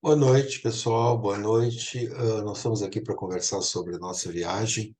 Boa noite, pessoal. Boa noite. Nós estamos aqui para conversar sobre a nossa viagem,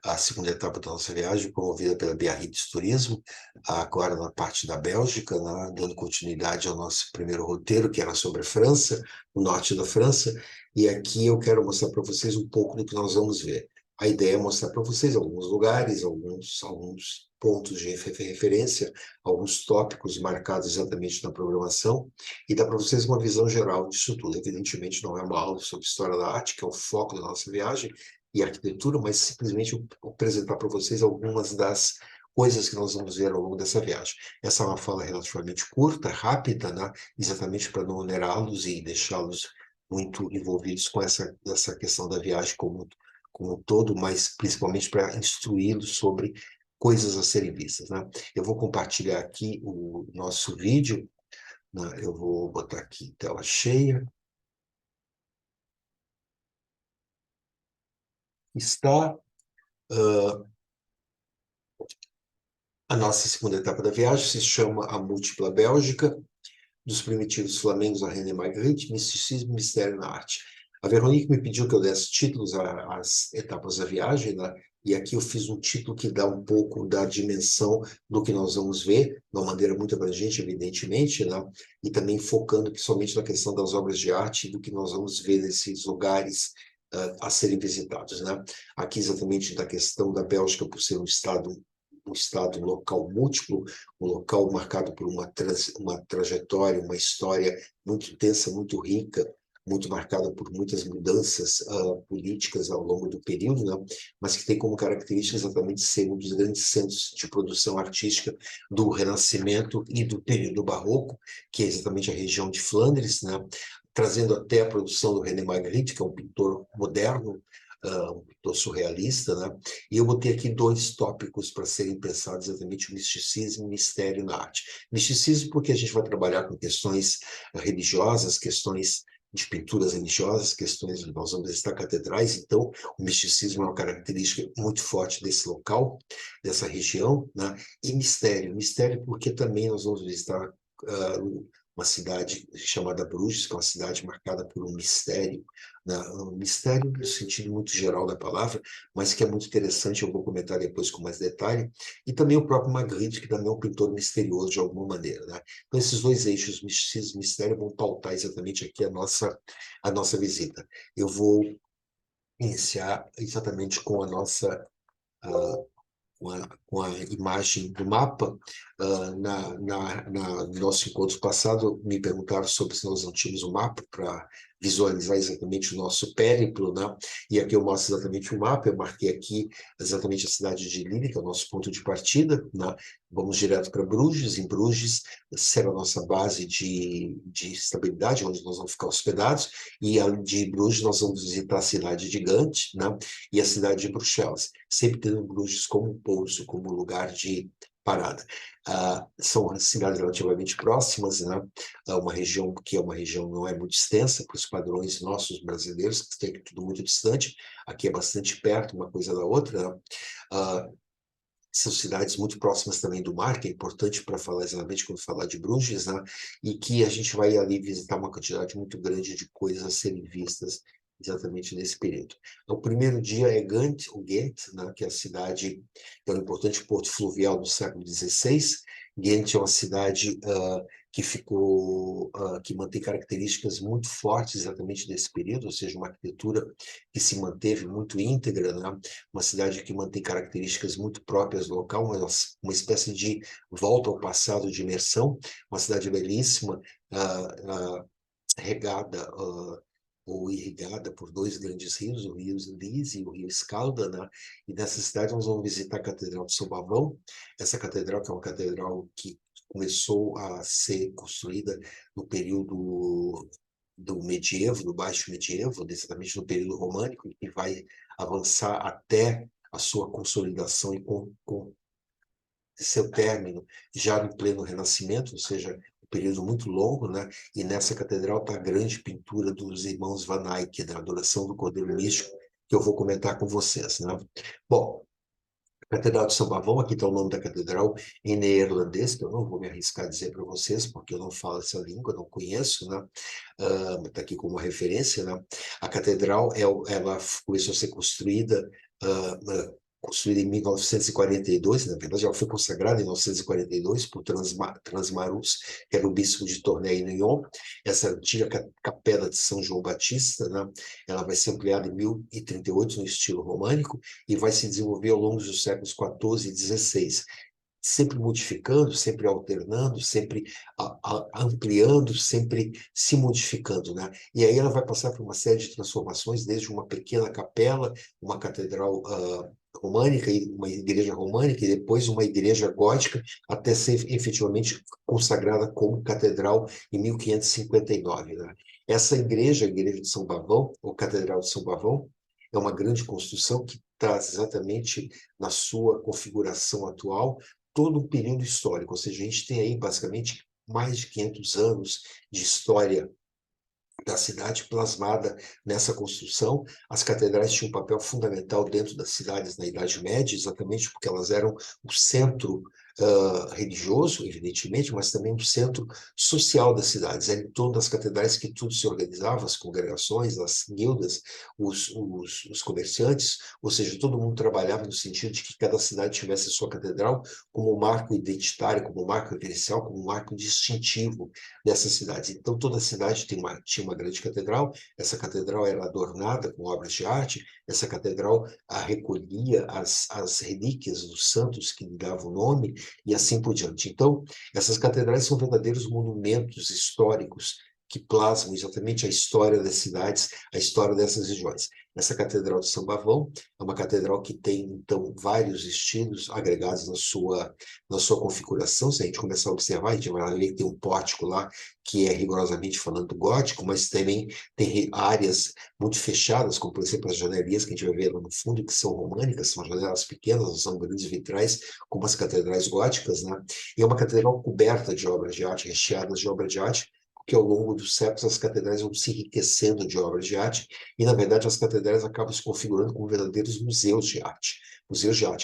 a segunda etapa da nossa viagem, promovida pela Biarritz Turismo, agora na parte da Bélgica, né, dando continuidade ao nosso primeiro roteiro, que era sobre a França, o norte da França. E aqui eu quero mostrar para vocês um pouco do que nós vamos ver. A ideia é mostrar para vocês alguns lugares, alguns pontos de referência, alguns tópicos marcados exatamente na programação, e dar para vocês uma visão geral disso tudo. Evidentemente, não é uma aula sobre história da arte, que é o foco da nossa viagem, e arquitetura, mas simplesmente apresentar para vocês algumas das coisas que nós vamos ver ao longo dessa viagem. Essa é uma fala relativamente curta, rápida, né? Exatamente para não onerá-los e deixá-los muito envolvidos com essa questão da viagem como um todo, mas principalmente para instruí-los sobre coisas a serem vistas, né? Eu vou compartilhar aqui o nosso vídeo, né? Eu vou botar aqui tela cheia. Está a nossa segunda etapa da viagem, se chama A Múltipla Bélgica, dos primitivos flamengos a René Magritte, misticismo e mistério na arte. A Veronique me pediu que eu desse títulos às etapas da viagem, né? E aqui eu fiz um título que dá um pouco da dimensão do que nós vamos ver, de uma maneira muito abrangente, evidentemente, né? E também focando principalmente na questão das obras de arte e do que nós vamos ver nesses lugares a serem visitados, né? Aqui exatamente da questão da Bélgica por ser um estado local múltiplo, um local marcado por uma trajetória, uma história muito intensa, muito rica, muito marcada por muitas mudanças políticas ao longo do período, né? Mas que tem como característica exatamente ser um dos grandes centros de produção artística do Renascimento e do período barroco, que é exatamente a região de Flandres, né? Trazendo até a produção do René Magritte, que é um pintor moderno, um pintor surrealista, né? E eu botei aqui dois tópicos para serem pensados, exatamente o misticismo e o mistério na arte. Misticismo porque a gente vai trabalhar com questões religiosas, questões de pinturas religiosas, questões, nós vamos visitar catedrais, então o misticismo é uma característica muito forte desse local, dessa região, né? E mistério porque também nós vamos visitar uma cidade chamada Bruges, que é uma cidade marcada por um mistério, né? Um mistério no sentido muito geral da palavra, mas que é muito interessante, eu vou comentar depois com mais detalhe, e também o próprio Magritte, que também é um pintor misterioso de alguma maneira, né? Então, esses dois eixos, misticismo e mistério, vão pautar exatamente aqui a nossa visita. Eu vou iniciar exatamente com a nossa com a imagem do mapa. No nosso encontro passado, me perguntaram sobre se nós não tínhamos um mapa para visualizar exatamente o nosso périplo, né? E aqui eu mostro exatamente o mapa, eu marquei aqui exatamente a cidade de Lille, que é o nosso ponto de partida, né? Vamos direto para Bruges. Em Bruges será a nossa base de estabilidade, onde nós vamos ficar hospedados, e de Bruges nós vamos visitar a cidade de Gand, né? E a cidade de Bruxelas, sempre tendo Bruges como um pouso, como lugar de parada. São cidades relativamente próximas, né? Uma região que é uma região não é muito extensa para os padrões nossos brasileiros, que tem tudo muito distante. Aqui é bastante perto uma coisa da outra, né? Ah, São cidades muito próximas também do mar, que é importante para falar exatamente quando falar de Bruges, né? E que a gente vai ali visitar uma quantidade muito grande de coisas a serem vistas exatamente nesse período. Então, o primeiro dia é Ghent, ou Ghent, né? Que é a cidade, que é um importante porto fluvial do século XVI. Ghent é uma cidade que mantém características muito fortes exatamente desse período, ou seja, uma arquitetura que se manteve muito íntegra, né? Uma cidade que mantém características muito próprias do local, uma espécie de volta ao passado de imersão, uma cidade belíssima, regada ou irrigada por dois grandes rios, o rio Lys e o rio Escalda, né? E nessa cidade nós vamos visitar a Catedral de São Bavão, essa catedral que é uma catedral que começou a ser construída no período do medievo, do baixo medievo, exatamente no período românico, e vai avançar até a sua consolidação e com seu término já no pleno Renascimento, ou seja, um período muito longo, né? E nessa catedral está a grande pintura dos irmãos Van Eyck, da Adoração do Cordeiro Místico, que eu vou comentar com vocês, né? Bom, Catedral de São Pavão, aqui está o nome da catedral em neerlandês, que eu não vou me arriscar a dizer para vocês, porque eu não falo essa língua, não conheço, né? Está aqui como referência, né? A catedral, ela começou a ser construída, construída em 1942, na verdade ela foi consagrada em 1942 por Transmarus, que era o bispo de Tournai-Nyon, essa antiga capela de São João Batista, né? Ela vai ser ampliada em 1038 no estilo românico, e vai se desenvolver ao longo dos séculos XIV e XVI, sempre modificando, sempre alternando, sempre ampliando, sempre se modificando, né? E aí ela vai passar por uma série de transformações, desde uma pequena capela, uma catedral românica, e uma igreja românica, e depois uma igreja gótica, até ser efetivamente consagrada como catedral em 1559, né? Essa igreja, a Igreja de São Bavão, ou Catedral de São Bavão, é uma grande construção que traz exatamente na sua configuração atual todo um período histórico, ou seja, a gente tem aí basicamente mais de 500 anos de história da cidade plasmada nessa construção. As catedrais tinham um papel fundamental dentro das cidades na Idade Média, exatamente porque elas eram o centro religioso, evidentemente, mas também o centro social das cidades. Era em torno das catedrais que tudo se organizava, as congregações, as guildas, os comerciantes, ou seja, todo mundo trabalhava no sentido de que cada cidade tivesse a sua catedral como marco identitário, como marco referencial, como marco distintivo dessas cidades. Então, toda cidade tinha uma grande catedral, essa catedral era adornada com obras de arte, essa catedral recolhia as relíquias dos santos que lhe davam o nome, e assim por diante. Então, essas catedrais são verdadeiros monumentos históricos que plasmam exatamente a história das cidades, a história dessas regiões. Essa Catedral de São Bavão é uma catedral que tem, então, vários estilos agregados na sua configuração. Se a gente começar a observar, a gente vai ver que tem um pórtico lá que é rigorosamente falando gótico, mas também tem áreas muito fechadas, como, por exemplo, as janelias que a gente vai ver lá no fundo, que são românicas, são janelas pequenas, não são grandes vitrais, como as catedrais góticas, né? E é uma catedral coberta de obras de arte, recheadas de obras de arte, porque ao longo dos séculos as catedrais vão se enriquecendo de obras de arte, e na verdade as catedrais acabam se configurando como verdadeiros museus de arte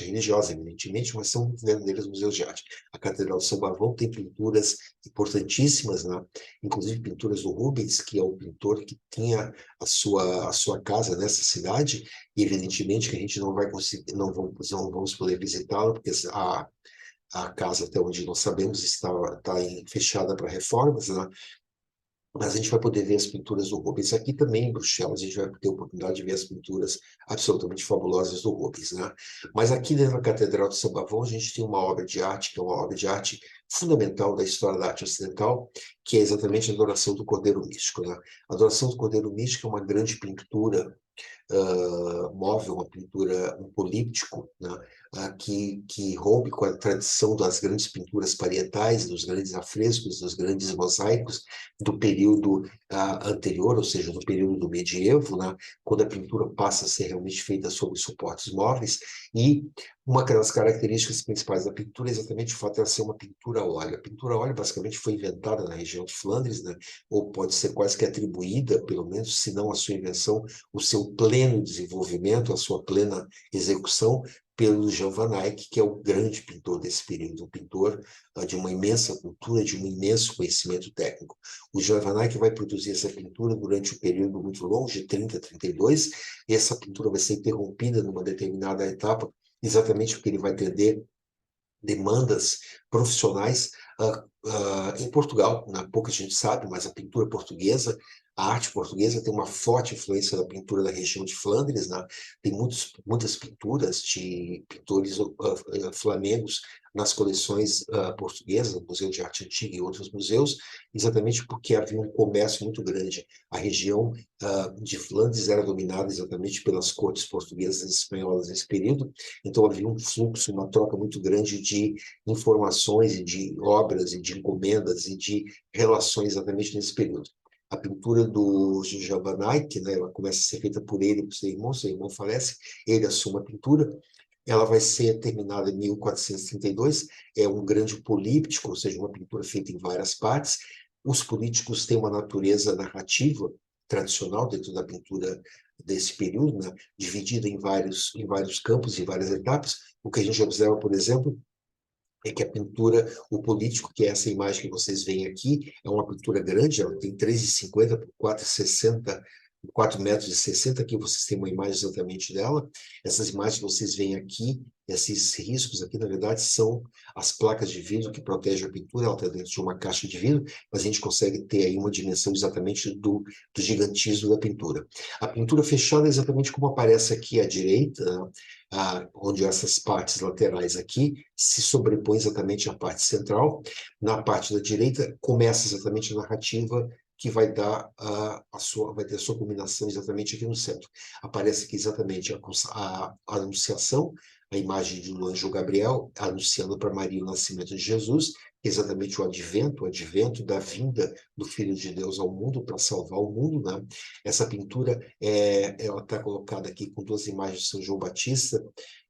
religiosa, evidentemente, mas são verdadeiros museus de arte. A Catedral de São Bavão tem pinturas importantíssimas, né? Inclusive pinturas do Rubens, que é o pintor que tinha a sua casa nessa cidade, e evidentemente que a gente não vai conseguir, não vamos poder visitá-lo, porque a casa, até onde nós sabemos, está fechada para reformas, né? Mas a gente vai poder ver as pinturas do Rubens. Aqui também em Bruxelas, a gente vai ter a oportunidade de ver as pinturas absolutamente fabulosas do Rubens, né? Mas aqui dentro da Catedral de São Bavão, a gente tem uma obra de arte, que é uma obra de arte fundamental da história da arte ocidental, que é exatamente a Adoração do Cordeiro Místico, né? A Adoração do Cordeiro Místico é uma grande pintura móvel, uma pintura, um políptico, né, que rompe com a tradição das grandes pinturas parietais, dos grandes afrescos, dos grandes mosaicos do período anterior, ou seja, do período do medievo, né, quando a pintura passa a ser realmente feita sobre suportes móveis, e uma das características principais da pintura é exatamente o fato de ela ser uma pintura a óleo. A pintura a óleo basicamente foi inventada na região de Flandres, né, ou pode ser quase que atribuída, pelo menos, se não a sua invenção, o seu pleno desenvolvimento, a sua plena execução, pelo Jan van Eyck, que é o grande pintor desse período, um pintor de uma imensa cultura, de um imenso conhecimento técnico. O Jan van Eyck vai produzir essa pintura durante um período muito longo, de 30 a 32, e essa pintura vai ser interrompida numa determinada etapa, exatamente porque ele vai atender demandas profissionais em Portugal, né? Pouca gente sabe, mas a pintura portuguesa, a arte portuguesa tem uma forte influência da pintura da região de Flandres, né? Tem muitas pinturas de pintores flamengos nas coleções portuguesas, no Museu de Arte Antiga e outros museus, exatamente porque havia um comércio muito grande. A região de Flandres era dominada exatamente pelas cortes portuguesas e espanholas nesse período, então havia um fluxo, uma troca muito grande de informações e de obras e de encomendas e de relações exatamente nesse período. A pintura do Jan van Eyck, né, ela começa a ser feita por ele e por seu irmão falece, ele assume a pintura, ela vai ser terminada em 1432, é um grande políptico, ou seja, uma pintura feita em várias partes. Os políticos têm uma natureza narrativa, tradicional dentro da pintura desse período, né? Dividida em vários campos, em várias etapas. O que a gente observa, por exemplo, é que a pintura, o político, que é essa imagem que vocês veem aqui, é uma pintura grande, ela tem 3,50 por 4,60, 4 metros e 60, aqui vocês têm uma imagem exatamente dela. Essas imagens que vocês veem aqui, esses riscos aqui, na verdade, são as placas de vidro que protegem a pintura, ela está dentro de uma caixa de vidro, mas a gente consegue ter aí uma dimensão exatamente do gigantismo da pintura. A pintura fechada é exatamente como aparece aqui à direita, né? Onde essas partes laterais aqui se sobrepõem exatamente à parte central. Na parte da direita começa exatamente a narrativa que vai dar vai ter a sua culminação exatamente aqui no centro. Aparece aqui exatamente a anunciação, a imagem do anjo Gabriel anunciando para Maria o nascimento de Jesus, exatamente o advento da vinda do Filho de Deus ao mundo para salvar o mundo, né? Essa pintura ela está colocada aqui com duas imagens de São João Batista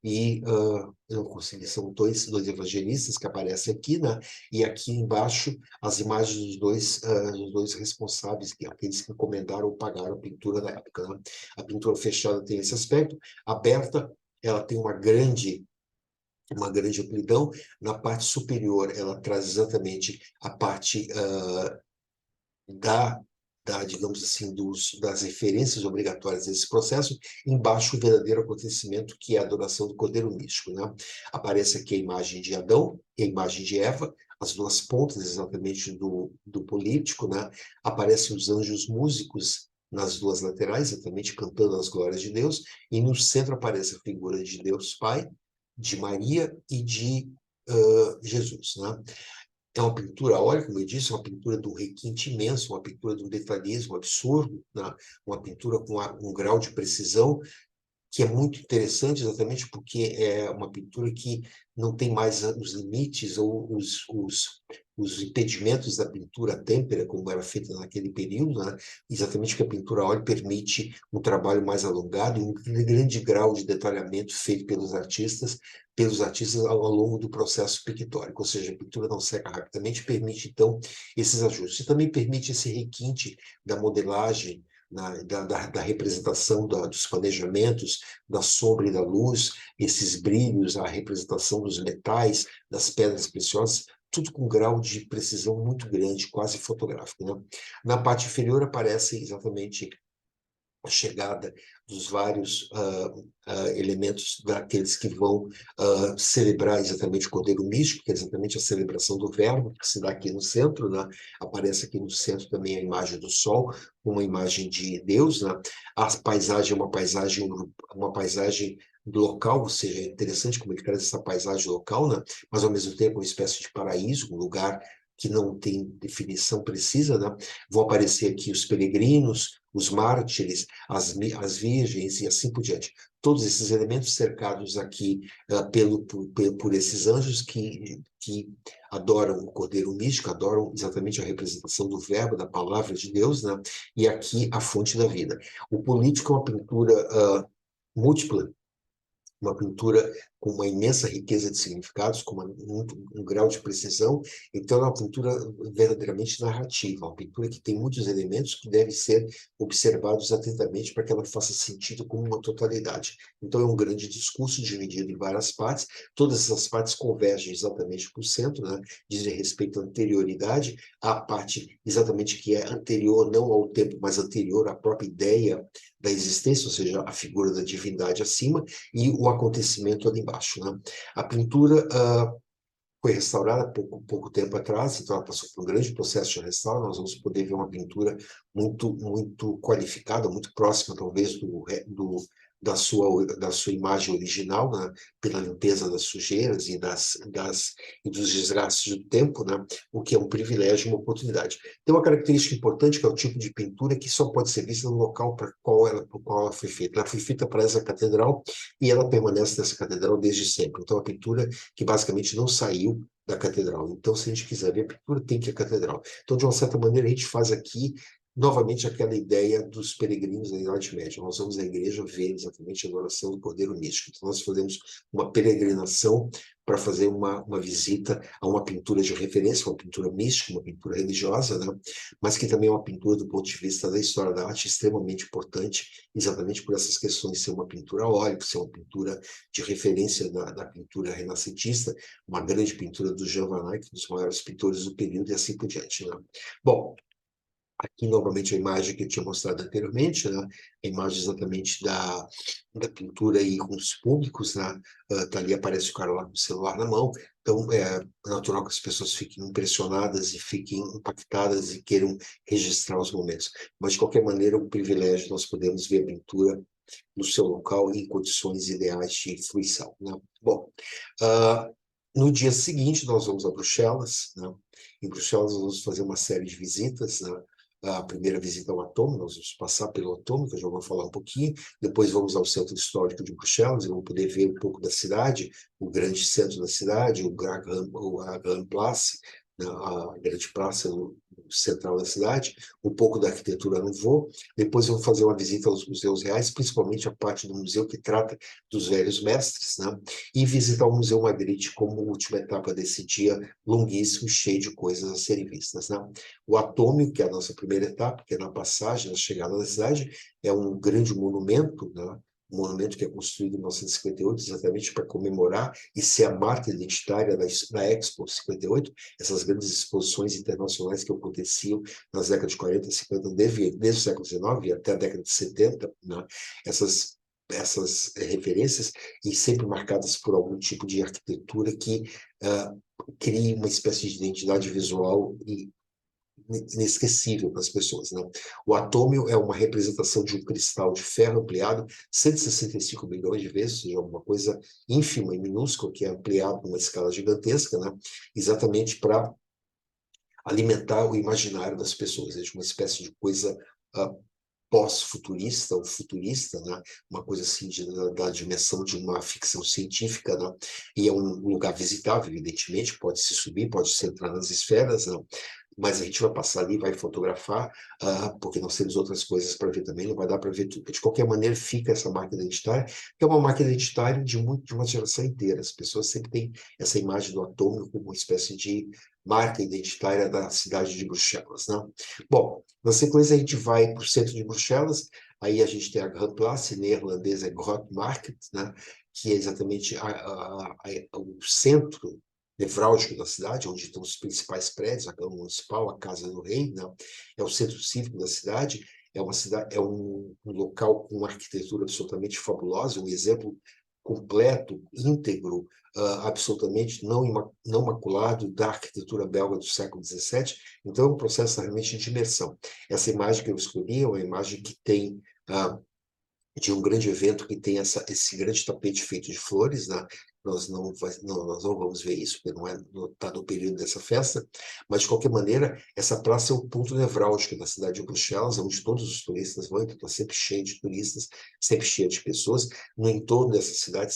e eu não consegui, são dois evangelistas que aparecem aqui, né? E aqui embaixo as imagens dos dois responsáveis, aqueles que encomendaram ou pagaram a pintura na época, né? A pintura fechada tem esse aspecto, aberta ela tem uma grande amplidão. Na parte superior, ela traz exatamente a parte digamos assim, das referências obrigatórias desse processo, embaixo o verdadeiro acontecimento, que é a adoração do Cordeiro Místico, né? Aparece aqui a imagem de Adão e a imagem de Eva, as duas pontas exatamente do político, né? Aparecem os anjos músicos nas duas laterais, exatamente cantando as glórias de Deus, e no centro aparece a figura de Deus Pai, de Maria e de Jesus, né? É uma pintura, olha, como eu disse, é uma pintura de um requinte imenso, uma pintura de um detalhismo absurdo, né? Uma pintura com um grau de precisão que é muito interessante exatamente porque é uma pintura que não tem mais os limites ou os impedimentos da pintura têmpera, como era feita naquele período, né? Exatamente que a pintura a óleo permite um trabalho mais alongado e um grande grau de detalhamento feito pelos artistas ao longo do processo pictórico, ou seja, a pintura não seca rapidamente, permite então esses ajustes. E também permite esse requinte da modelagem, da representação dos planejamentos, da sombra e da luz, esses brilhos, a representação dos metais, das pedras preciosas, tudo com um grau de precisão muito grande, quase fotográfico, né? Na parte inferior aparece exatamente a chegada dos vários elementos daqueles que vão celebrar exatamente o Cordeiro Místico, que é exatamente a celebração do Verbo, que se dá aqui no centro, né? Aparece aqui no centro também a imagem do Sol, uma imagem de Deus, né? A paisagem é uma paisagem local, ou seja, é interessante como ele traz essa paisagem local, né? Mas ao mesmo tempo uma espécie de paraíso, um lugar que não tem definição precisa, né? Vão aparecer aqui os peregrinos, os mártires, as virgens e assim por diante. Todos esses elementos cercados aqui por esses anjos que adoram o Cordeiro Místico, adoram exatamente a representação do Verbo, da Palavra de Deus, né? E aqui a fonte da vida. O político é uma pintura múltipla, uma pintura com uma imensa riqueza de significados, com um grau de precisão. Então, é uma pintura verdadeiramente narrativa, uma pintura que tem muitos elementos que devem ser observados atentamente para que ela faça sentido como uma totalidade. Então, é um grande discurso dividido em várias partes, todas essas partes convergem exatamente para o centro, né? Dizem respeito à anterioridade, à parte exatamente que é anterior, não ao tempo, mas anterior à própria ideia da existência, ou seja, a figura da divindade acima, e o acontecimento ali embaixo, né? A pintura foi restaurada há pouco tempo atrás, então ela passou por um grande processo de restauro. Nós vamos poder ver uma pintura muito qualificada, muito próxima, talvez, da sua imagem original, né? Pela limpeza das sujeiras e dos desgastes do tempo, né? O que é um privilégio e uma oportunidade. Tem uma característica importante, que é o tipo de pintura que só pode ser vista no local para por qual ela foi feita. Ela foi feita para essa catedral e ela permanece nessa catedral desde sempre. Então, a pintura que basicamente não saiu da catedral. Então, se a gente quiser ver a pintura, tem que ir à catedral. Então, de uma certa maneira, a gente faz aqui novamente aquela ideia dos peregrinos da Idade Média. Nós vamos à igreja ver exatamente a adoração do Cordeiro Místico. Então, nós fazemos uma peregrinação para fazer uma visita a uma pintura de referência, uma pintura mística, uma pintura religiosa, né? Mas que também é uma pintura do ponto de vista da história da arte extremamente importante, exatamente por essas questões de ser uma pintura a óleo, ser uma pintura de referência da pintura renascentista, uma grande pintura do Jean Van Eyck, um dos maiores pintores do período, e assim por diante, né? Bom, aqui, novamente, a imagem que eu tinha mostrado anteriormente, né? A imagem exatamente da pintura aí com os públicos, né? Tá ali, aparece o cara lá com o celular na mão. Então, é natural que as pessoas fiquem impressionadas e fiquem impactadas e queiram registrar os momentos. Mas, de qualquer maneira, é um privilégio nós podemos ver a pintura no seu local em condições ideais de fruição, né? Bom, no dia seguinte, nós vamos a Bruxelas, né? Em Bruxelas, nós vamos fazer uma série de visitas, né? A primeira visita ao Atômico, nós vamos passar pelo Atômico, eu já vou falar um pouquinho, depois vamos ao Centro Histórico de Bruxelas, e vamos poder ver um pouco da cidade, o grande centro da cidade, a Grand Place, né, a grande praça central da cidade, um pouco da arquitetura Nouveau, depois vamos fazer uma visita aos museus reais, principalmente a parte do museu que trata dos velhos mestres, né? E visitar o Museu Magritte como última etapa desse dia longuíssimo, cheio de coisas a serem vistas, né? O Atômico, que é a nossa primeira etapa, que é na passagem, na chegada da cidade, é um grande monumento, né? Um monumento que é construído em 1958, exatamente para comemorar e ser a marca identitária da Expo 58, essas grandes exposições internacionais que aconteciam nas décadas de 40 e 50, desde o século XIX até a década de 70, né? Essas referências, e sempre marcadas por algum tipo de arquitetura que crie uma espécie de identidade visual inesquecível para as pessoas, né? O atômio é uma representação de um cristal de ferro ampliado 165 milhões de vezes, ou seja, uma coisa ínfima e minúscula que é ampliado numa escala gigantesca, né? Exatamente para alimentar o imaginário das pessoas, é uma espécie de coisa pós-futurista ou futurista, né? Uma coisa assim da dimensão de uma ficção científica, né? E é um lugar visitável, evidentemente, pode se subir, pode se entrar nas esferas, né? Mas a gente vai passar ali, vai fotografar, porque nós temos outras coisas para ver também, não vai dar para ver tudo. De qualquer maneira, fica essa marca identitária, que é uma marca identitária de uma geração inteira. As pessoas sempre têm essa imagem do atômico como uma espécie de marca identitária da cidade de Bruxelas, né? Bom, na sequência a gente vai para o centro de Bruxelas, aí a gente tem a Grand Place, em neerlandês é Grote Markt, né? Que é exatamente o centro nevrálgico da cidade, onde estão os principais prédios, a Câmara Municipal, a Casa do Rei, né? É o centro cívico da cidade, é um local com uma arquitetura absolutamente fabulosa, um exemplo completo, íntegro, absolutamente não maculado da arquitetura belga do século XVII. Então, é um processo realmente de imersão. Essa imagem que eu escolhi é uma imagem que tem de um grande evento que tem esse grande tapete feito de flores, né? Nós não vamos ver isso, porque não está no período dessa festa, mas, de qualquer maneira, essa praça é o ponto nevrálgico da cidade de Bruxelas, onde todos os turistas vão, então está sempre cheio de turistas, sempre cheio de pessoas. No entorno dessa cidade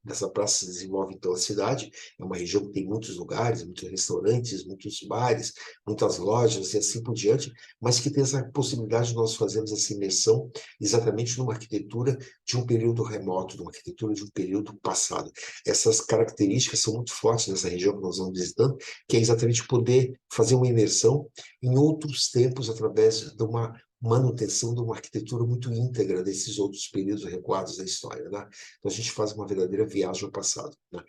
dessa praça se desenvolve, então, a cidade. É uma região que tem muitos lugares, muitos restaurantes, muitos bares, muitas lojas e assim por diante, mas que tem essa possibilidade de nós fazermos essa imersão exatamente numa arquitetura de um período remoto, numa arquitetura de um período passado. Essas características são muito fortes nessa região que nós vamos visitando, que é exatamente poder fazer uma imersão em outros tempos através de uma manutenção de uma arquitetura muito íntegra desses outros períodos recuados da história, né? Então a gente faz uma verdadeira viagem ao passado, né?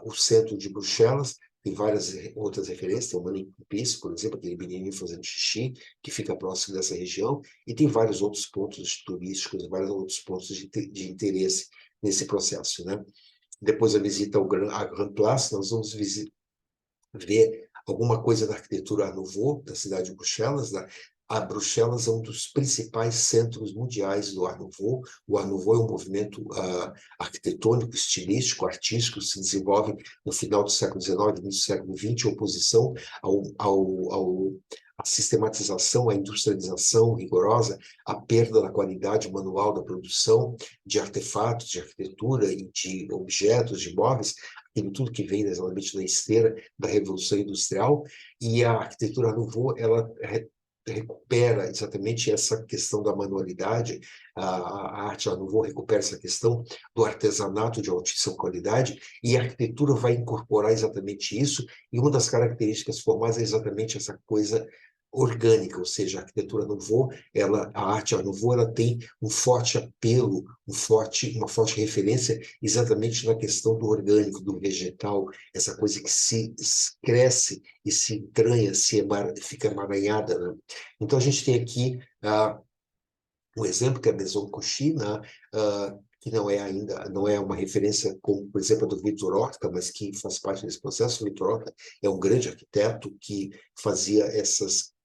O centro de Bruxelas tem várias outras referências, tem o Manequim Peace, por exemplo, aquele menininho fazendo xixi, que fica próximo dessa região, e tem vários outros pontos turísticos, vários outros pontos de interesse nesse processo, né? Depois a visita à Grand Place, nós vamos ver alguma coisa da arquitetura Art Nouveau, da cidade de Bruxelas, né? A Bruxelas é um dos principais centros mundiais do Art Nouveau. O Art Nouveau é um movimento arquitetônico, estilístico, artístico, que se desenvolve no final do século XIX, início do século XX, em oposição à sistematização, à industrialização rigorosa, à perda da qualidade manual da produção de artefatos, de arquitetura e de objetos, de móveis, aquilo tudo que vem exatamente na esteira da Revolução Industrial, e a arquitetura Nouveau, ela recupera exatamente essa questão da manualidade, a arte Art Nouveau recupera essa questão do artesanato de altíssima qualidade, e a arquitetura vai incorporar exatamente isso, e uma das características formais é exatamente essa coisa orgânica, ou seja, a arquitetura Nouveau, a arte Art Nouveau, ela tem um forte apelo, uma forte referência exatamente na questão do orgânico, do vegetal, essa coisa que se cresce e se entranha, fica emaranhada, né? Então, a gente tem aqui um exemplo que é a Maison Cauchy, né? Que não é uma referência como, por exemplo, a do Victor Horta, mas que faz parte desse processo. O Victor Horta é um grande arquiteto que fazia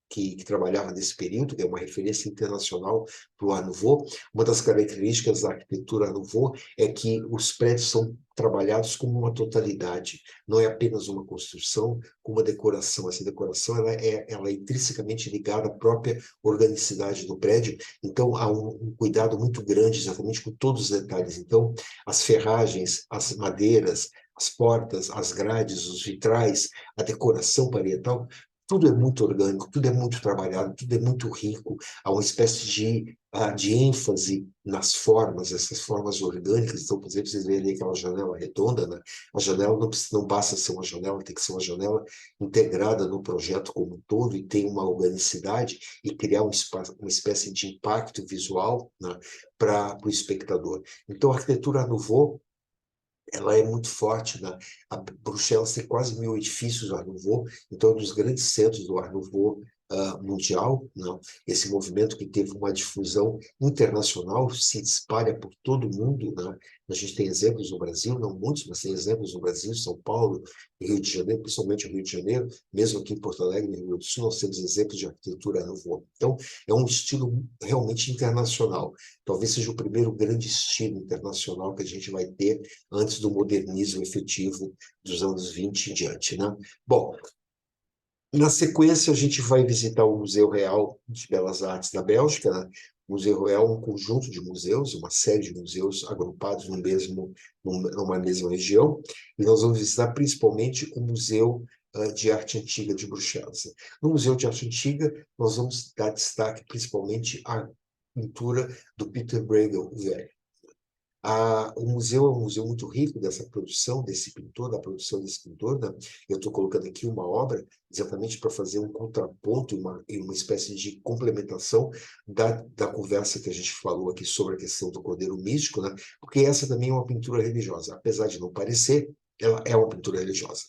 que trabalhava nesse período, que é uma referência internacional para o Art Nouveau. Uma das características da arquitetura Art Nouveau é que os prédios são trabalhados como uma totalidade, não é apenas uma construção com uma decoração. Essa decoração ela é intrinsecamente ligada à própria organicidade do prédio, então há um cuidado muito grande exatamente com todos os detalhes. Então, as ferragens, as madeiras, as portas, as grades, os vitrais, a decoração parietal, tudo é muito orgânico, tudo é muito trabalhado, tudo é muito rico, há uma espécie de ênfase nas formas, essas formas orgânicas. Então, por exemplo, vocês veem ali aquela janela redonda, né? A janela não basta ser uma janela, tem que ser uma janela integrada no projeto como um todo e tem uma organicidade e criar uma espécie de impacto visual, né, para o espectador. Então, a arquitetura Art Nouveau, ela é muito forte, né? A Bruxelas tem quase 1.000 edifícios do Art Nouveau, então é um dos grandes centros do Art Nouveau mundial, não? Esse movimento que teve uma difusão internacional, se espalha por todo o mundo, né? A gente tem exemplos no Brasil, não muitos, mas tem exemplos no Brasil, São Paulo, Rio de Janeiro, principalmente Rio de Janeiro, mesmo aqui em Porto Alegre, no Rio Grande do Sul, nós temos exemplos de arquitetura Art Nouveau. Então, é um estilo realmente internacional. Talvez seja o primeiro grande estilo internacional que a gente vai ter antes do modernismo efetivo dos anos 20 em diante, né? Bom, na sequência, a gente vai visitar o Museu Real de Belas Artes da Bélgica, né? O Museu Real é um conjunto de museus, uma série de museus agrupados numa mesma região, e nós vamos visitar principalmente o Museu de Arte Antiga de Bruxelas. No Museu de Arte Antiga, nós vamos dar destaque principalmente à pintura do Peter Bruegel, o velho. O museu é um museu muito rico dessa produção, desse pintor, da produção desse pintor, né? Eu estou colocando aqui uma obra exatamente para fazer um contraponto e uma espécie de complementação da conversa que a gente falou aqui sobre a questão do Cordeiro Místico, né? Porque essa também é uma pintura religiosa. Apesar de não parecer, ela é uma pintura religiosa.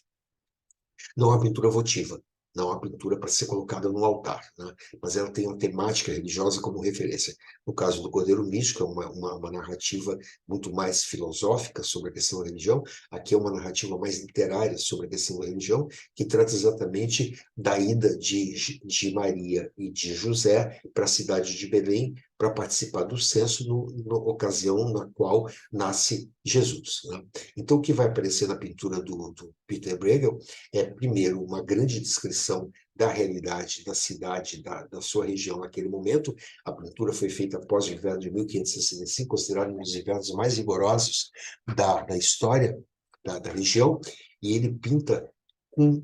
Não é uma pintura votiva, não é uma pintura para ser colocada no altar, né? Mas ela tem uma temática religiosa como referência. No caso do Cordeiro Místico, é uma narrativa muito mais filosófica sobre a questão da religião. Aqui é uma narrativa mais literária sobre a questão da religião, que trata exatamente da ida de Maria e de José para a cidade de Belém para participar do censo na ocasião na qual nasce Jesus, né? Então, o que vai aparecer na pintura do Peter Bruegel é, primeiro, uma grande descrição da realidade da cidade, da sua região naquele momento. A pintura foi feita após o inverno de 1565, considerado um dos invernos mais rigorosos da história da região, e ele pinta com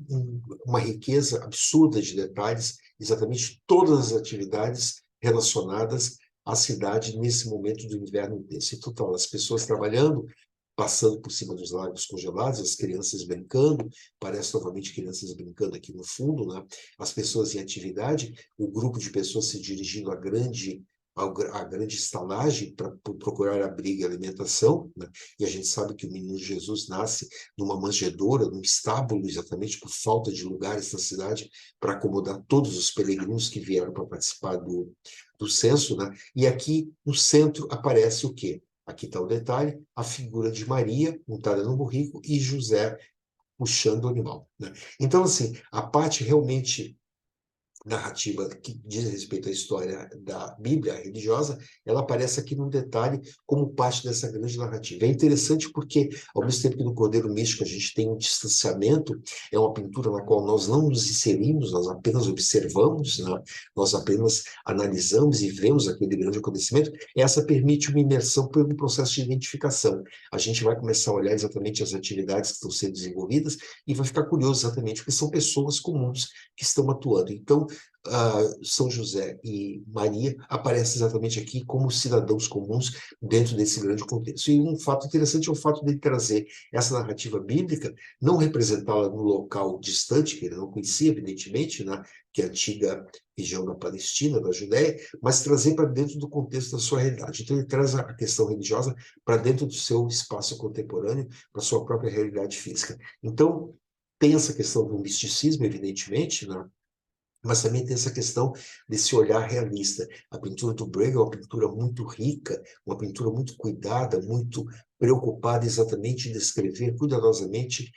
uma riqueza absurda de detalhes, exatamente todas as atividades relacionadas à cidade nesse momento do inverno intenso. Então, as pessoas trabalhando, passando por cima dos lagos congelados, as crianças brincando, parece novamente crianças brincando aqui no fundo, né? As pessoas em atividade, o grupo de pessoas se dirigindo à grande estalagem para procurar abrigo e alimentação, né? E a gente sabe que o menino Jesus nasce numa manjedoura, num estábulo, exatamente por falta de lugares na cidade para acomodar todos os peregrinos que vieram para participar do censo, né? E aqui no centro aparece o quê? Aqui está o detalhe, a figura de Maria, montada no burrico, e José puxando o animal, né? Então, assim, a parte realmente narrativa que diz respeito à história da Bíblia religiosa, ela aparece aqui num detalhe como parte dessa grande narrativa. É interessante porque, ao mesmo tempo que no Cordeiro Místico a gente tem um distanciamento, é uma pintura na qual nós não nos inserimos, nós apenas observamos, né? Nós apenas analisamos e vemos aquele grande acontecimento, essa permite uma imersão por um processo de identificação. A gente vai começar a olhar exatamente as atividades que estão sendo desenvolvidas e vai ficar curioso exatamente, porque são pessoas comuns que estão atuando. Então, São José e Maria aparecem exatamente aqui como cidadãos comuns dentro desse grande contexto. E um fato interessante é o fato de ele trazer essa narrativa bíblica, não representá-la num local distante, que ele não conhecia, evidentemente, né, que é a antiga região da Palestina, da Judéia, mas trazer para dentro do contexto da sua realidade. Então ele traz a questão religiosa para dentro do seu espaço contemporâneo, para a sua própria realidade física. Então, tem essa questão do misticismo, evidentemente, né? Mas também tem essa questão desse olhar realista. A pintura do Braga é uma pintura muito rica, uma pintura muito cuidada, muito preocupada exatamente em descrever cuidadosamente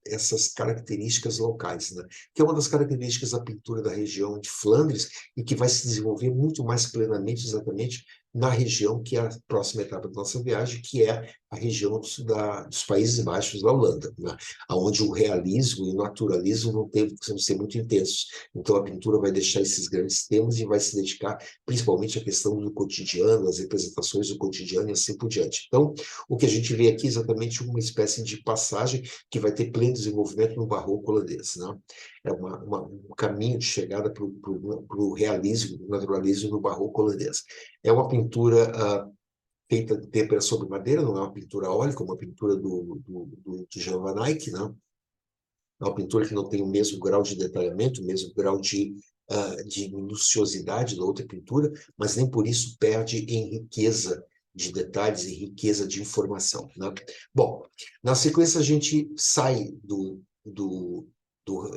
essas características locais, né? Que é uma das características da pintura da região de Flandres e que vai se desenvolver muito mais plenamente exatamente na região que é a próxima etapa da nossa viagem, que é a região dos Países Baixos da Holanda, né? Onde o realismo e o naturalismo vão ser muito intensos. Então, a pintura vai deixar esses grandes temas e vai se dedicar principalmente à questão do cotidiano, às representações do cotidiano e assim por diante. Então, o que a gente vê aqui é exatamente uma espécie de passagem que vai ter pleno desenvolvimento no barroco holandês, né? É um caminho de chegada para o realismo, o naturalismo no barroco holandês. É uma pintura feita de têmpera sobre madeira, não é uma pintura óleo, é uma pintura de Jan van Eyck, né? É uma pintura que não tem o mesmo grau de detalhamento, o mesmo grau de minuciosidade da outra pintura, mas nem por isso perde em riqueza de detalhes e riqueza de informação, né? Bom, na sequência a gente sai do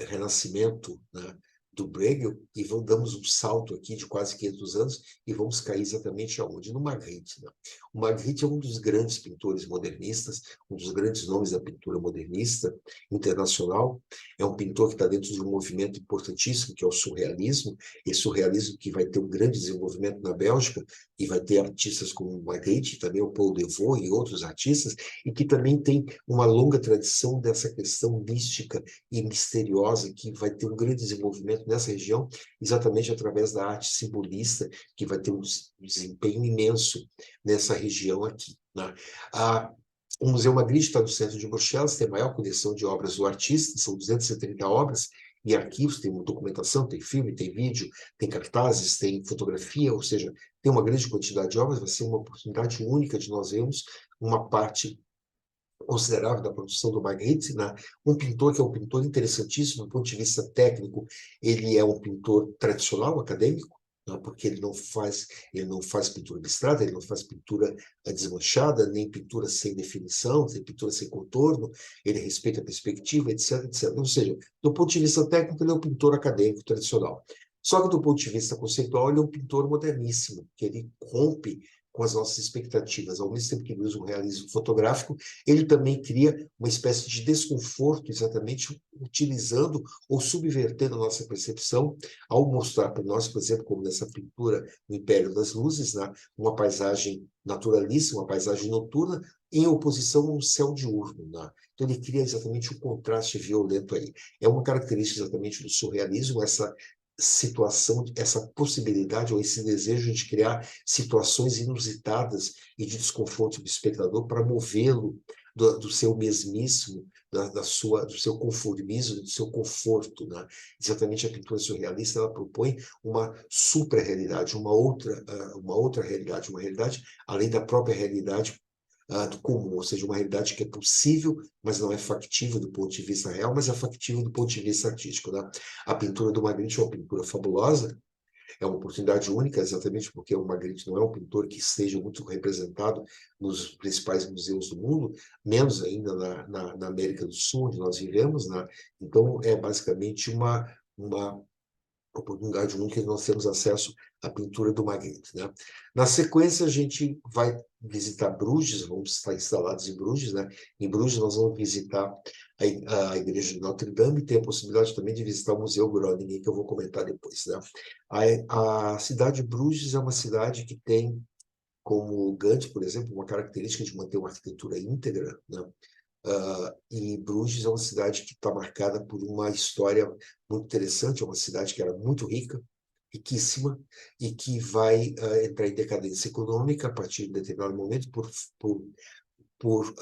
Renascimento, né, do Bruegel e damos um salto aqui de quase 500 anos e vamos cair exatamente aonde? No Magritte, né? O Magritte é um dos grandes pintores modernistas, um dos grandes nomes da pintura modernista internacional. É um pintor que está dentro de um movimento importantíssimo, que é o surrealismo, esse surrealismo que vai ter um grande desenvolvimento na Bélgica, e vai ter artistas como Magritte, também o Paul Devaux e outros artistas, e que também tem uma longa tradição dessa questão mística e misteriosa, que vai ter um grande desenvolvimento nessa região, exatamente através da arte simbolista, que vai ter um desempenho imenso nessa região aqui, né? O Museu Magritte está no centro de Bruxelas, tem a maior coleção de obras do artista, são 230 obras, e arquivos, tem documentação, tem filme, tem vídeo, tem cartazes, tem fotografia, ou seja, tem uma grande quantidade de obras, vai ser uma oportunidade única de nós vermos uma parte considerável da produção do Magritte, né? Um pintor que é um pintor interessantíssimo do ponto de vista técnico, ele é um pintor tradicional, acadêmico, né? Porque ele não faz pintura abstrata, ele não faz pintura desmanchada, nem pintura sem definição, nem pintura sem contorno, ele respeita a perspectiva, etc, etc. Ou seja, do ponto de vista técnico, ele é um pintor acadêmico tradicional. Só que do ponto de vista conceitual, ele é um pintor moderníssimo, que ele rompe com as nossas expectativas. Ao mesmo tempo que ele usa um realismo fotográfico, ele também cria uma espécie de desconforto, exatamente utilizando ou subvertendo a nossa percepção, ao mostrar para nós, por exemplo, como nessa pintura O Império das Luzes, né, uma paisagem naturalista, uma paisagem noturna, em oposição a um céu diurno, né? Então ele cria exatamente um contraste violento aí. É uma característica exatamente do surrealismo, essa situação, essa possibilidade ou esse desejo de criar situações inusitadas e de desconforto do espectador para movê-lo do seu mesmismo, do seu conformismo, do seu conforto, né? Exatamente a pintura surrealista ela propõe uma supra-realidade, uma outra realidade, uma realidade além da própria realidade do comum, ou seja, uma realidade que é possível, mas não é factível do ponto de vista real, mas é factível do ponto de vista artístico, né? A pintura do Magritte é uma pintura fabulosa, é uma oportunidade única, exatamente porque o Magritte não é um pintor que esteja muito representado nos principais museus do mundo, menos ainda na América do Sul, onde nós vivemos, né? Então, é basicamente uma oportunidade única que nós temos acesso à pintura do Magritte, né? Na sequência, a gente vai visitar Bruges, vamos estar instalados em Bruges, né? Em Bruges, nós vamos visitar a igreja de Notre Dame e tem a possibilidade também de visitar o Museu Groningen, que eu vou comentar depois, né? A cidade de Bruges é uma cidade que tem, como Gante, por exemplo, uma característica de manter uma arquitetura íntegra, né? E Bruges é uma cidade que está marcada por uma história muito interessante, é uma cidade que era muito rica, riquíssima, e que vai entrar em decadência econômica a partir de determinado momento por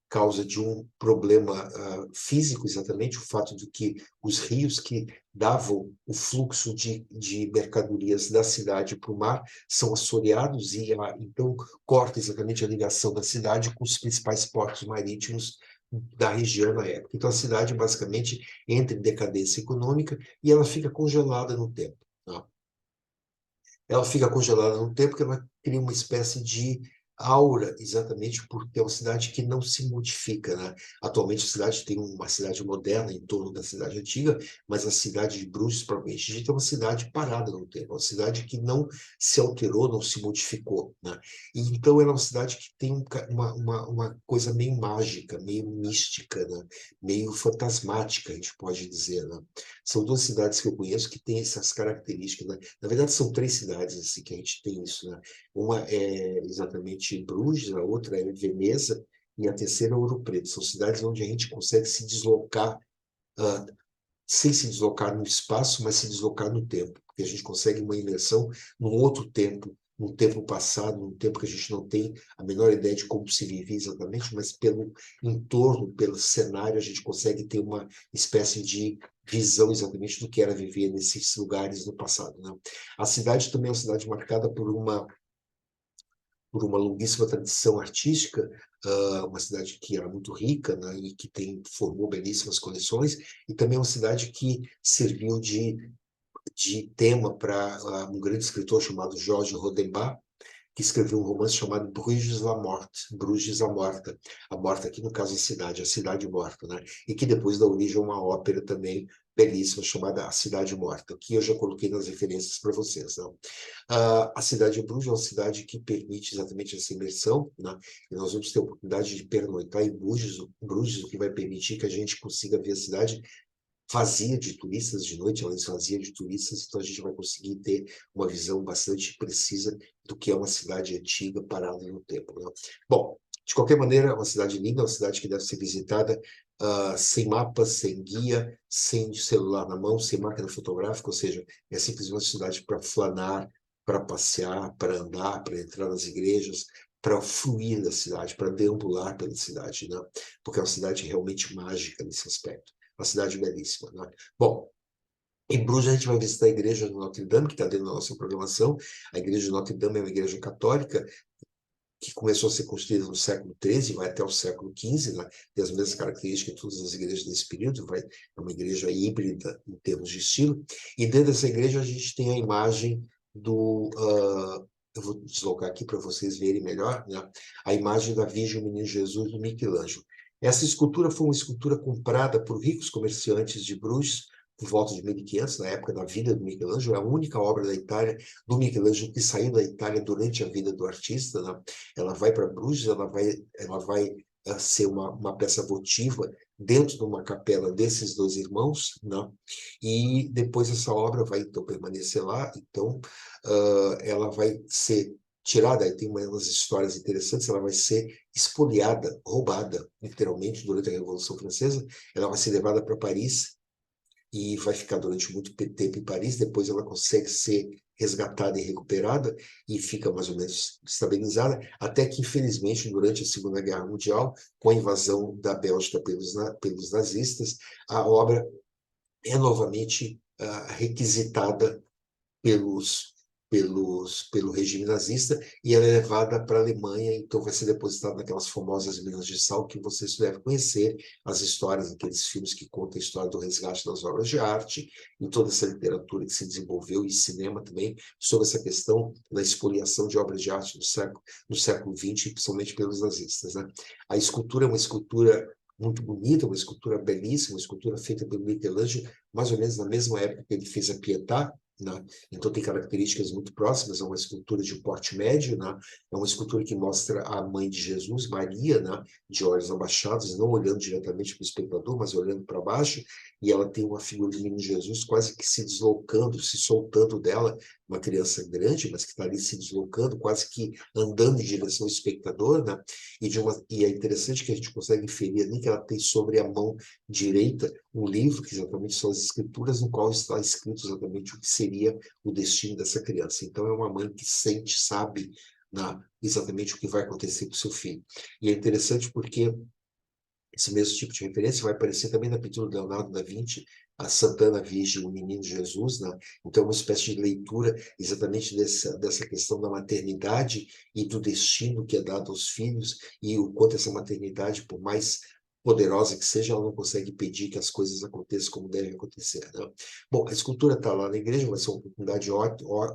causa de um problema físico, exatamente, o fato de que os rios que davam o fluxo de mercadorias da cidade para o mar são assoreados e então corta exatamente a ligação da cidade com os principais portos marítimos da região na época. Então a cidade basicamente entra em decadência econômica e ela fica congelada no tempo. Tá? Ela fica congelada no tempo porque ela cria uma espécie de aura, exatamente porque é uma cidade que não se modifica, né? Atualmente a cidade tem uma cidade moderna em torno da cidade antiga, mas a cidade de Bruges, propriamente dita, é uma cidade parada no tempo, uma cidade que não se alterou, não se modificou, né? E então ela é uma cidade que tem uma coisa meio mágica, meio mística, né? Meio fantasmática, a gente pode dizer, né? São duas cidades que eu conheço que têm essas características, né? Na verdade, são três cidades assim, que a gente tem isso, né? Uma é exatamente Bruges, a outra é Veneza e a terceira é Ouro Preto. São cidades onde a gente consegue se deslocar, uh, sem se deslocar no espaço, mas se deslocar no tempo, porque a gente consegue uma imersão num outro tempo, num tempo passado, num tempo que a gente não tem a menor ideia de como se vivia exatamente, mas pelo entorno, pelo cenário, a gente consegue ter uma espécie de visão exatamente do que era viver nesses lugares no passado, né? A cidade também é uma cidade marcada por uma longuíssima tradição artística, uma cidade que era muito rica, né, e que formou belíssimas coleções, e também uma cidade que serviu de tema para um grande escritor chamado Georges Rodenbach, que escreveu um romance chamado Bruges la Morte, Bruges a Morta aqui no caso a Cidade Morta, né? E que depois dá origem a uma ópera também belíssima chamada A Cidade Morta, que eu já coloquei nas referências para vocês, né? A cidade de Bruges é uma cidade que permite exatamente essa imersão, né? E nós vamos ter a oportunidade de pernoitar em Bruges, o que vai permitir que a gente consiga ver a cidade vazia de turistas de noite, ela esvazia de turistas, então a gente vai conseguir ter uma visão bastante precisa do que é uma cidade antiga parada no tempo, né? Bom, de qualquer maneira, é uma cidade linda, é uma cidade que deve ser visitada sem mapas, sem guia, sem celular na mão, sem máquina fotográfica, ou seja, é simplesmente uma cidade para flanar, para passear, para andar, para entrar nas igrejas, para fluir da cidade, para deambular pela cidade, né? Porque é uma cidade realmente mágica nesse aspecto. Uma cidade belíssima, né? Bom, em Bruges a gente vai visitar a igreja de Notre Dame, que está dentro da nossa programação. A igreja de Notre Dame é uma igreja católica que começou a ser construída no século XIII e vai até o século XV, né? Tem as mesmas características que todas as igrejas desse período, é uma igreja híbrida em termos de estilo. E dentro dessa igreja a gente tem a imagem eu vou deslocar aqui para vocês verem melhor, né? A imagem da Virgem Menino Jesus do Michelangelo. Essa escultura foi uma escultura comprada por ricos comerciantes de Bruges por volta de 1500, na época da vida do Michelangelo, é a única obra da Itália do Michelangelo que saiu da Itália durante a vida do artista, né? Ela vai para Bruges, ela vai ser uma peça votiva dentro de uma capela desses dois irmãos, né? E depois essa obra vai então permanecer lá, então ela vai ser tirada, aí tem umas histórias interessantes, ela vai ser expoliada, roubada, literalmente, durante a Revolução Francesa, ela vai ser levada para Paris, e vai ficar durante muito tempo em Paris, depois ela consegue ser resgatada e recuperada e fica mais ou menos estabilizada, até que, infelizmente, durante a Segunda Guerra Mundial, com a invasão da Bélgica pelos nazistas, a obra é novamente requisitada pelo regime nazista e ela é levada para a Alemanha, então vai ser depositada naquelas famosas minas de sal que vocês devem conhecer, as histórias daqueles filmes que contam a história do resgate das obras de arte, e toda essa literatura que se desenvolveu, e cinema também, sobre essa questão da expoliação de obras de arte no século XX, principalmente pelos nazistas, né? A escultura é uma escultura muito bonita, uma escultura belíssima, uma escultura feita pelo Michelangelo, mais ou menos na mesma época que ele fez a Pietà, né? Então tem características muito próximas, é uma escultura de porte médio, né? É uma escultura que mostra a mãe de Jesus, Maria, né? De olhos abaixados, não olhando diretamente para o espectador, mas olhando para baixo, e ela tem uma figura do menino Jesus quase que se deslocando, se soltando dela, uma criança grande, mas que está ali se deslocando, quase que andando em direção ao espectador, né? E é interessante que a gente consegue inferir ali que ela tem sobre a mão direita um livro, que exatamente são as escrituras, no qual está escrito exatamente o que seria o destino dessa criança. Então, é uma mãe que sente, sabe, exatamente o que vai acontecer com o seu filho. E é interessante porque Esse mesmo tipo de referência vai aparecer também na pintura do Leonardo da Vinci, a Santana Virgem, o Menino Jesus, né? Então, é uma espécie de leitura exatamente dessa questão da maternidade e do destino que é dado aos filhos e o quanto essa maternidade, por mais poderosa que seja, ela não consegue impedir que as coisas aconteçam como devem acontecer, né? Bom, a escultura está lá na igreja, vai ser uma oportunidade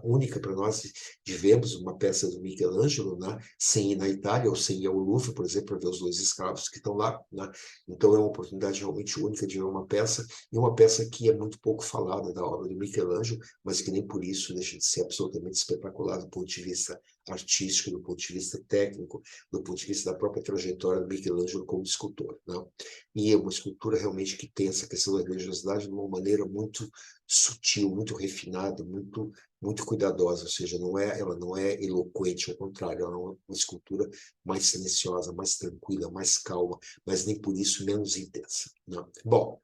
única para nós de vermos uma peça do Michelangelo, né? Sem ir na Itália ou sem ir ao Louvre, por exemplo, para ver os dois escravos que estão lá, né? Então é uma oportunidade realmente única de ver uma peça, e uma peça que é muito pouco falada da obra do Michelangelo, mas que nem por isso deixa de ser absolutamente espetacular do ponto de vista artístico, do ponto de vista técnico, do ponto de vista da própria trajetória do Michelangelo como escultor, né? E é uma escultura realmente que tem essa questão da religiosidade de uma maneira muito sutil, muito refinada, muito cuidadosa, ou seja, ela não é eloquente, ao contrário, ela é uma escultura mais silenciosa, mais tranquila, mais calma, mas nem por isso menos intensa, né? Bom,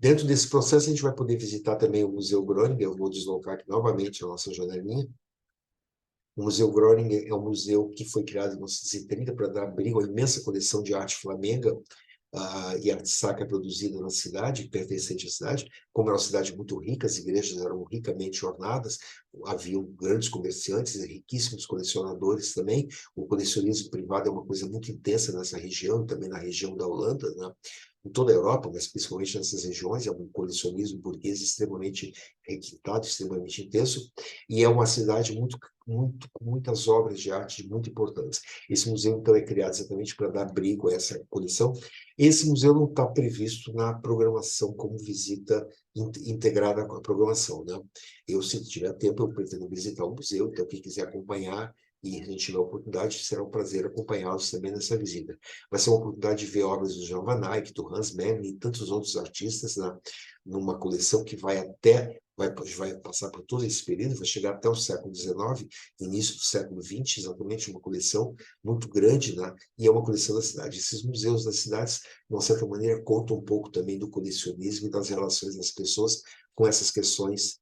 dentro desse processo a gente vai poder visitar também o Museu Groningen. Eu vou deslocar aqui novamente a nossa janelinha. O Museu Groningen é um museu que foi criado em 1930 para dar abrigo à imensa coleção de arte flamenga e arte sacra produzida na cidade, pertencente à cidade. Como era uma cidade muito rica, as igrejas eram ricamente ornadas, haviam grandes comerciantes e riquíssimos colecionadores também. O colecionismo privado é uma coisa muito intensa nessa região, também na região da Holanda, né? Em toda a Europa, mas principalmente nessas regiões, é um colecionismo burguês extremamente requintado, extremamente intenso, e é uma cidade com muitas obras de arte muito importantes. Esse museu, então, é criado exatamente para dar abrigo a essa coleção. Esse museu não está previsto na programação como visita integrada com a programação, né? Eu, se tiver tempo, eu pretendo visitar o museu, então quem quiser acompanhar e a gente tiver a oportunidade, será um prazer acompanhá-los também nessa visita. Vai ser uma oportunidade de ver obras do Jean Van Eyck, do Hans Memling e tantos outros artistas, né? Numa coleção que vai passar por todo esse período, vai chegar até o século XIX, início do século XX, exatamente uma coleção muito grande, né? E é uma coleção da cidade. Esses museus das cidades, de uma certa maneira, contam um pouco também do colecionismo e das relações das pessoas com essas questões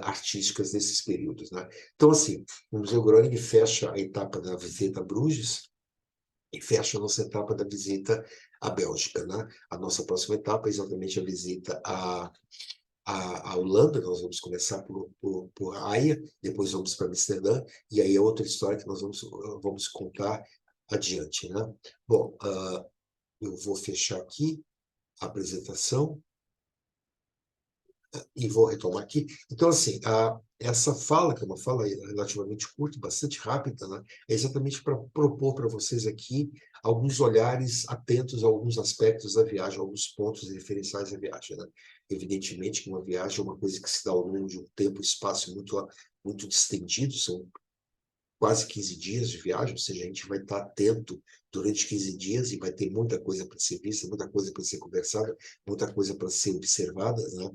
artísticas desses períodos, né? Então, assim, o Museu Groningen fecha a etapa da visita a Bruges e fecha a nossa etapa da visita à Bélgica, né? A nossa próxima etapa é exatamente a visita à Holanda. Nós vamos começar por Haia, depois vamos para Amsterdã, e aí é outra história que nós vamos contar adiante, né? Bom, eu vou fechar aqui a apresentação e vou retomar aqui. Então, assim, essa fala, que é uma fala relativamente curta, bastante rápida, né, é exatamente para propor para vocês aqui alguns olhares atentos a alguns aspectos da viagem, alguns pontos referenciais da viagem, né? Evidentemente que uma viagem é uma coisa que se dá ao longo de um tempo e espaço muito distendido, são quase 15 dias de viagem, ou seja, a gente vai estar atento durante 15 dias e vai ter muita coisa para ser vista, muita coisa para ser conversada, muita coisa para ser observada, né?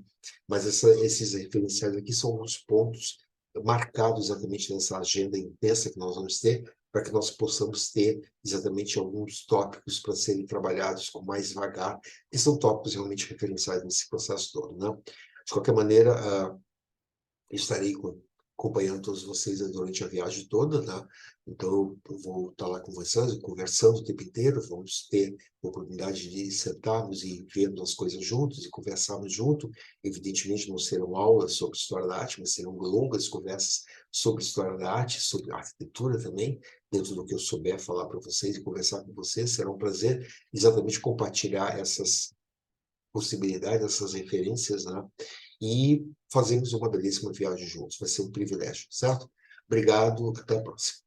Mas esses referenciais aqui são alguns pontos marcados exatamente nessa agenda intensa que nós vamos ter, para que nós possamos ter exatamente alguns tópicos para serem trabalhados com mais vagar, que são tópicos realmente referenciais nesse processo todo, né? De qualquer maneira, estarei acompanhando todos vocês durante a viagem toda, né? Então, eu vou estar lá conversando o tempo inteiro, vamos ter a oportunidade de sentarmos e vermos as coisas juntos e conversarmos junto. Evidentemente, não serão aulas sobre história da arte, mas serão longas conversas sobre história da arte, sobre arquitetura também, dentro do que eu souber falar para vocês e conversar com vocês. Será um prazer exatamente compartilhar essas possibilidades, essas referências, né? E fazermos uma belíssima viagem juntos. Vai ser um privilégio, certo? Obrigado, até a próxima.